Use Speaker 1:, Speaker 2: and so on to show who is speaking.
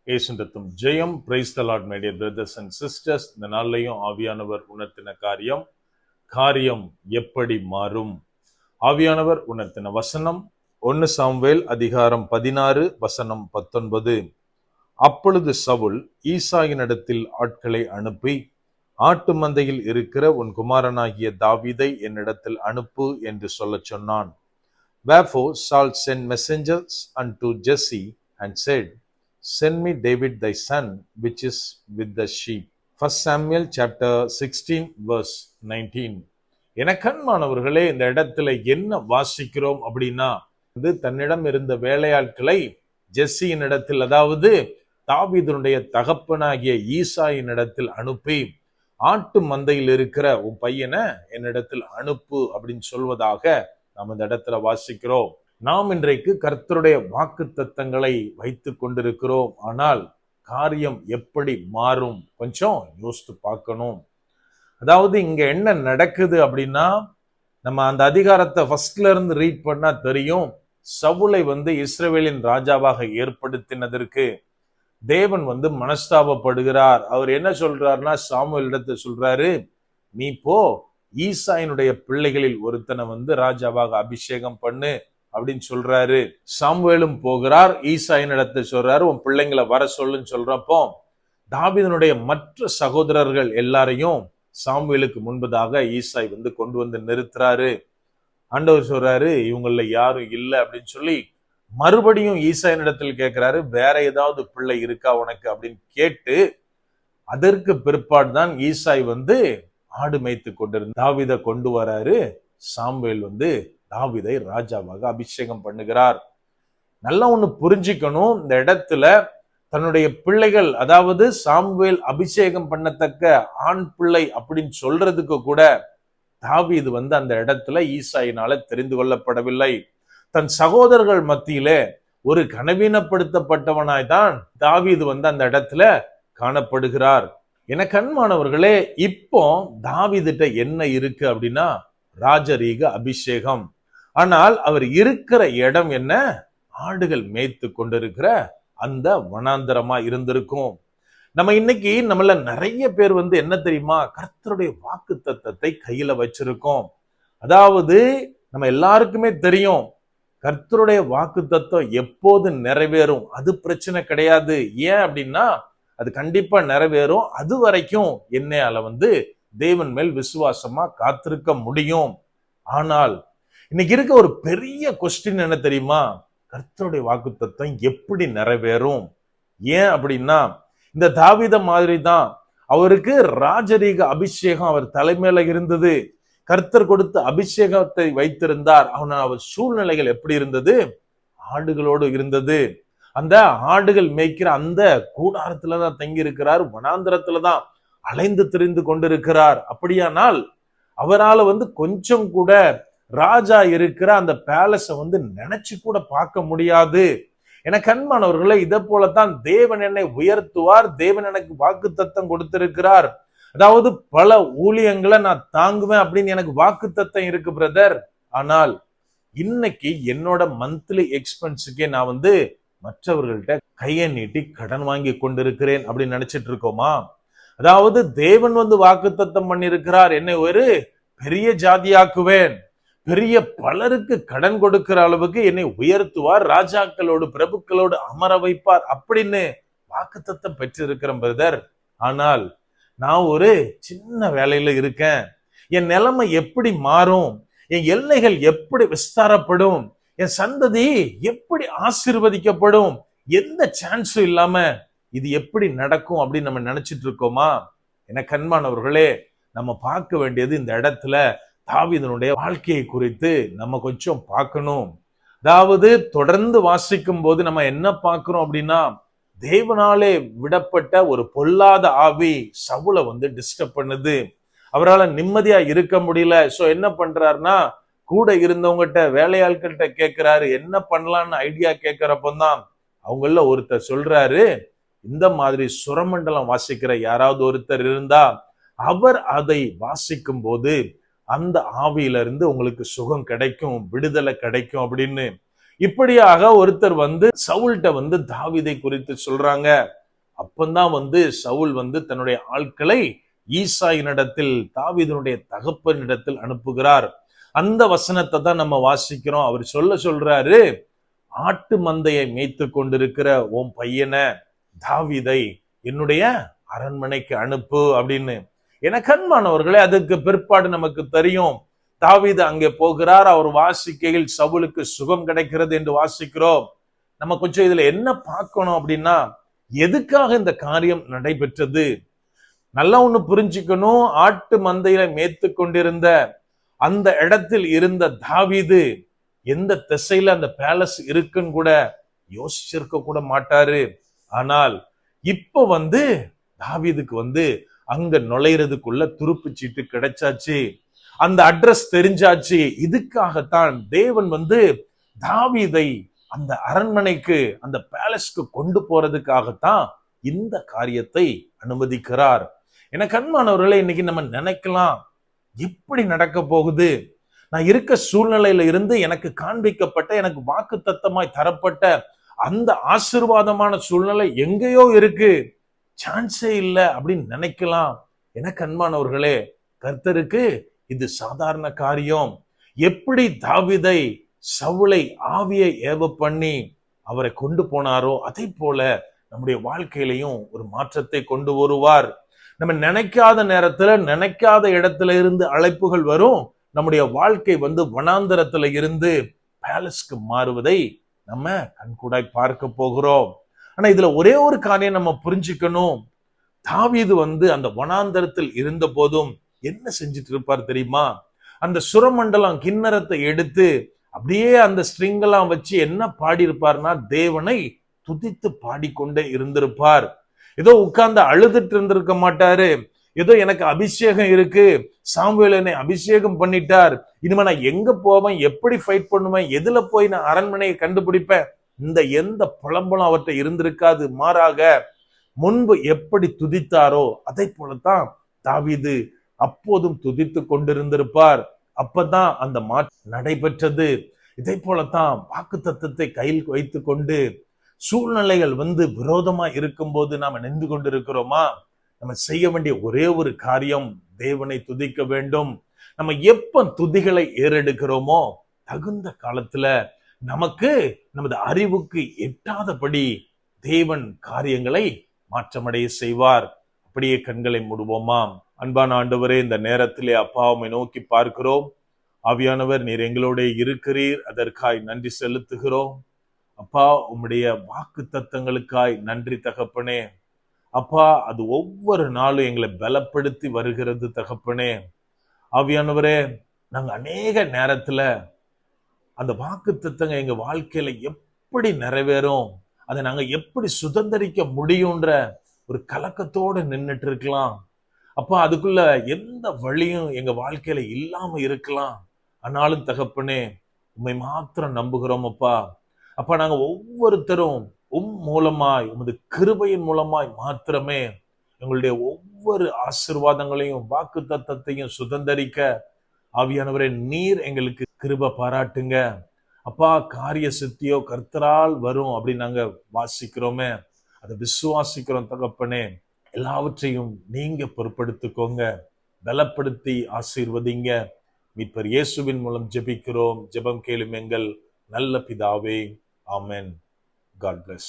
Speaker 1: ஏசுண்டத்தும் ஜெயம். Praise the Lord my dear brothers and sisters. இந்த நாள்லையும் ஆவியானவர் உணர்த்தின காரியம் எப்படி மாறும். ஆவியானவர் உணர்த்தின வசனம் 1 சாமுவேல் அதிகாரம் 16 வசனம் 19. அப்பொழுது சவுல் ஈசாயினிடத்தில் ஆட்களை அனுப்பி, ஆட்டு மந்தையில் இருக்கிற உன் குமாரனாகிய தாவீதை என்னிடத்தில் அனுப்பு என்று சொல்லச் சொன்னான். Wherefore Saul sent messengers unto Jesse and said, Send me David thy son, which is with the sheep. 1 Samuel chapter 16 verse 19. எனக்கன்மானவர்களே, இந்த இடத்துல என்ன வாசிக்கிறோம் அப்படின்னா, தன்னிடம் இருந்த வேலையாட்களை ஜெஸ்ஸியின் இடத்தில், அதாவது தாவீதுடைய தகப்பனாகிய ஈசாயின் இடத்தில் அனுப்பி, ஆட்டு மந்தையில் இருக்கிற உன் பையனை என்னிடத்தில் அனுப்பு அப்படின்னு சொல்வதாக நாம் இந்த இடத்துல வாசிக்கிறோம். நாம் இன்றைக்கு கர்த்தருடைய வாக்கு தத்தங்களை வைத்து கொண்டிருக்கிறோம். ஆனால் காரியம் எப்படி மாறும் கொஞ்சம் யோசித்து பார்க்கணும். அதாவது இங்க என்ன நடக்குது அப்படின்னா, நம்ம அந்த அதிகாரத்தை ஃபர்ஸ்ட்ல இருந்து ரீட் பண்ணா தெரியும். சவுலை இஸ்ரவேலின் ராஜாவாக ஏற்படுத்தினதற்கு தேவன் மனஸ்தாபப்படுகிறார். அவர் என்ன சொல்றாருன்னா, சாமுவேல் இடத்தை சொல்றாரு, நீ போ ஈசாயினுடைய பிள்ளைகளில் ஒருத்தனை ராஜாவாக அபிஷேகம் பண்ணு அப்படின்னு சொல்றாரு. சாமுவேலும் போகிறார், ஈசாயின் இடத்தை சொல்றாரு, உன் பிள்ளைங்களை வர சொல்லுன்னு சொல்றப்போ தாவீதுனுடைய மற்ற சகோதரர்கள் எல்லாரையும் சாமுவேலுக்கு முன்பதாக ஈசாய் கொண்டு வந்து நிறுத்துறாரு. ஆண்டவர் சொல்றாரு, இவங்கள யாரும் இல்லை அப்படின்னு சொல்லி மறுபடியும் ஈசாயின் இடத்தில் கேட்கிறாரு, வேற ஏதாவது பிள்ளை இருக்கா உனக்கு அப்படின்னு கேட்டு, அதற்கு பிற்பாடுதான் ஈசாய் ஆடு மேய்த்து கொண்டிருந்த தாவீதை கொண்டு வராரு. சாமுவேல் தாவீதை ராஜாவாக அபிஷேகம் பண்ணுகிறார். நல்லா ஒண்ணு புரிஞ்சுக்கணும், இந்த இடத்துல தன்னுடைய பிள்ளைகள், அதாவது சாமுவேல் அபிஷேகம் பண்ணத்தக்க ஆண் பிள்ளை அப்படின்னு சொல்றதுக்கு கூட தாவீது அந்த இடத்துல ஈசாயினால தெரிந்து கொள்ளப்படவில்லை. தன் சகோதரர்கள் மத்தியிலே ஒரு கனவீனப்படுத்தப்பட்டவனாய் தான் தாவீது அந்த இடத்துல காணப்படுகிறார். எனக்கு அன்பானவர்களே, இப்போ தாவீதுட்ட என்ன இருக்கு அப்படின்னா, ராஜரீக அபிஷேகம். ஆனால் அவர் இருக்கிற இடம் என்ன? ஆடுகள் மேய்த்து கொண்டிருக்கிற அந்த வனாந்தரமா இருந்திருக்கும். நம்ம இன்னைக்கு நம்மள நிறைய பேர் என்ன தெரியுமா, கர்த்தருடைய வாக்கு தத்தத்தை கையில வச்சிருக்கோம். அதாவது நம்ம எல்லாருக்குமே தெரியும், கர்த்தருடைய வாக்கு தத்தம் எப்போது நிறைவேறும் அது பிரச்சனை கிடையாது. ஏன் அப்படின்னா, அது கண்டிப்பா நிறைவேறும். அது வரைக்கும் என்னையால தேவன் மேல் விசுவாசமா காத்திருக்க முடியும். ஆனால் இன்னைக்கு இருக்க ஒரு பெரிய கொஸ்டின் என்ன தெரியுமா, கர்த்தருடைய வாக்குத்தத்தம் எப்படி நிறைவேறும்? ஏன் அப்படின்னா, இந்த தாவீத மாதிரி தான் அவருக்கு ராஜரீக அபிஷேகம் அவர் தலைமையில இருந்தது. கர்த்தர் கொடுத்த அபிஷேகத்தை வைத்திருந்தார். அவர் சூழ்நிலைகள் எப்படி இருந்தது? ஆடுகளோடு இருந்தது. அந்த ஆடுகள் மேய்க்கிற அந்த கூடாரத்துலதான் தங்கி இருக்கிறார், வனாந்திரத்துலதான் அலைந்து திரிந்து கொண்டிருக்கிறார். அப்படியானால் அவரால் கொஞ்சம் கூட ராஜா இருக்கிற அந்த பேலஸ நினைச்சு கூட பார்க்க முடியாது. எனக்கு அன்பானவர்களே, இதை போலத்தான் தேவன் என்னை உயர்த்துவார். தேவன் எனக்கு வாக்கு தத்தம் கொடுத்திருக்கிறார். அதாவது பல ஊழியங்களை நான் தாங்குவேன் அப்படின்னு எனக்கு வாக்கு தத்தம் இருக்கு பிரதர். ஆனால் இன்னைக்கு என்னோட மந்த்லி எக்ஸ்பென்ஸுக்கே நான் மற்றவர்கள்ட்ட கையை நீட்டி கடன் வாங்கி கொண்டிருக்கிறேன் அப்படின்னு நினைச்சிட்டு இருக்கோமா? அதாவது தேவன் வாக்கு தத்தம் பண்ணியிருக்கிறார், என்னை ஒரு பெரிய ஜாதியாக்குவேன், பெரிய பலருக்கு கடன் கொடுக்கிற அளவுக்கு என்னை உயர்த்துவார், ராஜாக்களோடு பிரபுக்களோடு அமர வைப்பார் அப்படின்னு வாக்கு தத்தம் பெற்றிருக்கிறேன் பிரதர். ஆனால் நான் ஒரு சின்ன வேலையில இருக்கேன். என் நிலைமை எப்படி மாறும்? என் எல்லைகள் எப்படி விஸ்தாரப்படும்? என் சந்ததி எப்படி ஆசீர்வதிக்கப்படும்? எந்த சான்ஸும் இல்லாம இது எப்படி நடக்கும் அப்படின்னு நம்ம நினைச்சிட்டு இருக்கோமா? எனக்கு அன்பானவர்களே, நம்ம பார்க்க வேண்டியது இந்த இடத்துல தாவீதுனுடைய வாழ்க்கையை குறித்து நம்ம கொஞ்சம் பார்க்கணும். அதாவது தொடர்ந்து வாசிக்கும் போது நம்ம என்ன பார்க்கிறோம் அப்படின்னா, தேவனாலே விடப்பட்ட ஒரு பொல்லாத ஆவி சவுலை டிஸ்டர்ப் பண்ணுது. அவரால் நிம்மதியா இருக்க முடியல. சோ என்ன பண்றாருன்னா, கூட இருந்தவங்ககிட்ட, வேலையாட்கள்கிட்ட கேட்கிறாரு, என்ன பண்ணலான்னு ஐடியா கேட்கிறப்பதான் அவங்கள ஒருத்தர் சொல்றாரு, இந்த மாதிரி சுரமண்டலம் வாசிக்கிற யாராவது ஒருத்தர் இருந்தா அவர் அதை வாசிக்கும் போது அந்த ஆவியில இருந்து உங்களுக்கு சுகம் கிடைக்கும், விடுதலை கிடைக்கும் அப்படின்னு. இப்படியாக ஒருத்தர் சவுல்கிட்ட தாவீதை குறித்து சொல்றாங்க. அப்பந்தான் சவுல் தன்னுடைய ஆட்களை ஈசாயினிடத்தில், தாவீதினுடைய தகப்பனிடத்தில் அனுப்புகிறார். அந்த வசனத்தை தான் நம்ம வாசிக்கிறோம். அவர் சொல்றாரு, ஆட்டு மந்தையை மேய்த்து கொண்டிருக்கிற உன் பையனை தாவீதை என்னுடைய அரண்மனைக்கு அனுப்பு அப்படின்னு. எனக்கு அன்பானவர்களே, அதுக்கு பிற்பாடு நமக்கு தெரியும், தாவீது அங்கே போகிறார். அவர் வாசிக்கையில் சவுலுக்கு சுகம் கிடைக்கிறது என்று வாசிக்கிறோம். நம்ம கொஞ்சம் இதுல என்ன பார்க்கணும் அப்படின்னா, எதுக்காக இந்த காரியம் நடைபெற்றது? நல்லா ஒண்ணு புரிஞ்சுக்கணும். ஆட்டு மந்தையில மேய்த்து கொண்டிருந்த அந்த இடத்தில் இருந்த தாவீது எந்த திசையில அந்த பேலஸ் இருக்குன்னு கூட யோசிச்சிருக்க கூட மாட்டாரு. ஆனால் இப்ப தாவீதுக்கு அங்க நுழைறதுக்குள்ள துருப்பு சீட்டு கிடைச்சாச்சு, அந்த அட்ரஸ் தெரிஞ்சாச்சு. இதுக்காகத்தான் தேவன் தாவீதை அந்த அரண்மனைக்கு, அந்த பேலஸ்க்கு கொண்டு போறதுக்காகத்தான் இந்த காரியத்தை அனுமதிக்கிறார். எனக்கு அன்பானவர்களே, இன்னைக்கு நம்ம நினைக்கலாம், எப்படி நடக்க போகுது? நான் இருக்க சூழ்நிலையில இருந்து எனக்கு காண்பிக்கப்பட்ட, எனக்கு வாக்கு தத்தமாய் தரப்பட்ட அந்த ஆசீர்வாதமான சூழ்நிலை எங்கேயோ இருக்கு, சான்ஸே இல்லை அப்படின்னு நினைக்கலாம். எனக்கு அன்பானவர்களே, கர்த்தருக்கு இது சாதாரண காரியம். எப்படி தாவீதை, சவுலை ஆவியை ஏவ பண்ணி அவரை கொண்டு போனாரோ, அதை போல நம்முடைய வாழ்க்கையிலையும் ஒரு மாற்றத்தை கொண்டு வருவார். நம்ம நினைக்காத நேரத்துல, நினைக்காத இடத்துல இருந்து அழைப்புகள் வரும். நம்முடைய வாழ்க்கை வனாந்தரத்துல இருந்து பேலஸ்க்கு மாறுவதை நம்ம கண்கூடாய் பார்க்க போகிறோம். ஆனா இதுல ஒரே ஒரு காரியம் நம்ம புரிஞ்சுக்கணும். தாவீது அந்த வனாந்தரத்தில் இருந்த போதும் என்ன செஞ்சுட்டு இருப்பார் தெரியுமா? அந்த சுரமண்டலம் கிண்ணறத்தை எடுத்து அப்படியே அந்த ஸ்ட்ரிங் எல்லாம் வச்சு என்ன பாடி இருப்பார்னா, தேவனை துதித்து பாடிக்கொண்டே இருந்திருப்பார். ஏதோ உட்கார்ந்து அழுதுட்டு இருந்திருக்க மாட்டாரு. ஏதோ எனக்கு அபிஷேகம் இருக்கு, சாமுவேல் என்னை அபிஷேகம் பண்ணிட்டார், இனிமே நான் எங்க போவேன், எப்படி ஃபைட் பண்ணுவேன், எதுல போய் நான் அரண்மனையை கண்டுபிடிப்பேன், இந்த எந்த புலம்பலும் அவர்கிட்ட இருந்திருக்காது. மாறாக முன்பு எப்படி துதித்தாரோ அதை போலத்தான் தாவீது அப்போதும் துதித்து கொண்டிருந்திருப்பார். அப்பதான் அந்த மாற்றம் நடைபெற்றது. இதை போலத்தான் வாக்கு தத்தத்தை கையில் வைத்து கொண்டு சூழ்நிலைகள் விரோதமா இருக்கும் போது நாம நின்று கொண்டிருக்கிறோமா? நம்ம செய்ய வேண்டிய ஒரே ஒரு காரியம், தேவனை துதிக்க வேண்டும். நம்ம எப்ப துதிகளை ஏறெடுக்கிறோமோ, தகுந்த காலத்துல நமக்கு, நமது அறிவுக்கு எட்டாதபடி தேவன் காரியங்களை மாற்றமடைய செய்வார். அப்படியே கண்களை மூடுவோமா? அன்பான ஆண்டவரே, இந்த நேரத்திலே அப்பா உம்மை நோக்கி பார்க்கிறோம். ஆவியானவர், நீர் எங்களோட இருக்கிறீர், அதற்காய் நன்றி செலுத்துகிறோம். அப்பா, உம்முடைய வாக்கு தத்தங்களுக்காய் நன்றி தகப்பனே. அப்பா, அது ஒவ்வொரு நாளும் எங்களை பலப்படுத்தி வருகிறது தகப்பனே. ஆவியானவரே, நாங்க அநேக நேரத்துல அந்த வாக்கு தத்தங்க எங்க வாழ்க்கையில எப்படி நிறைவேறும், அதை நாங்க எப்படி சுதந்திரிக்க முடியும்ன்ற ஒரு கலக்கத்தோடு நின்றுட்டு இருக்கலாம். அப்பா, அதுக்குள்ள எந்த வழியும் எங்க வாழ்க்கையில இல்லாம இருக்கலாம். ஆனாலும் தகப்பனே, உம்மை மாத்திரம் நம்புகிறோம் அப்பா. அப்பா, நாங்க ஒவ்வொருத்தரும் மூலமாய், உமது கிருபையின் மூலமாய் மாத்திரமே எங்களுடைய ஒவ்வொரு ஆசீர்வாதங்களையும் வாக்கு தத்தத்தையும் சுதந்திரிக்க ஆவியானவரே நீர் எங்களுக்கு கிருபை பாராட்டுங்க அப்பா. காரிய சித்தியோ கர்த்தரால் வரும் அப்படின்னு நாங்க வாசிக்கிறோமே, அதை விசுவாசிக்கிறோம் தகப்பனே. எல்லாவற்றையும் நீங்க பொறுப்படுத்திக்கோங்க, பலப்படுத்தி ஆசீர்வதிங்க. மீட்பர் இயேசுவின் மூலம் ஜெபிக்கிறோம். ஜெபம் கேளும் எங்கள் நல்ல பிதாவே. ஆமென். God bless.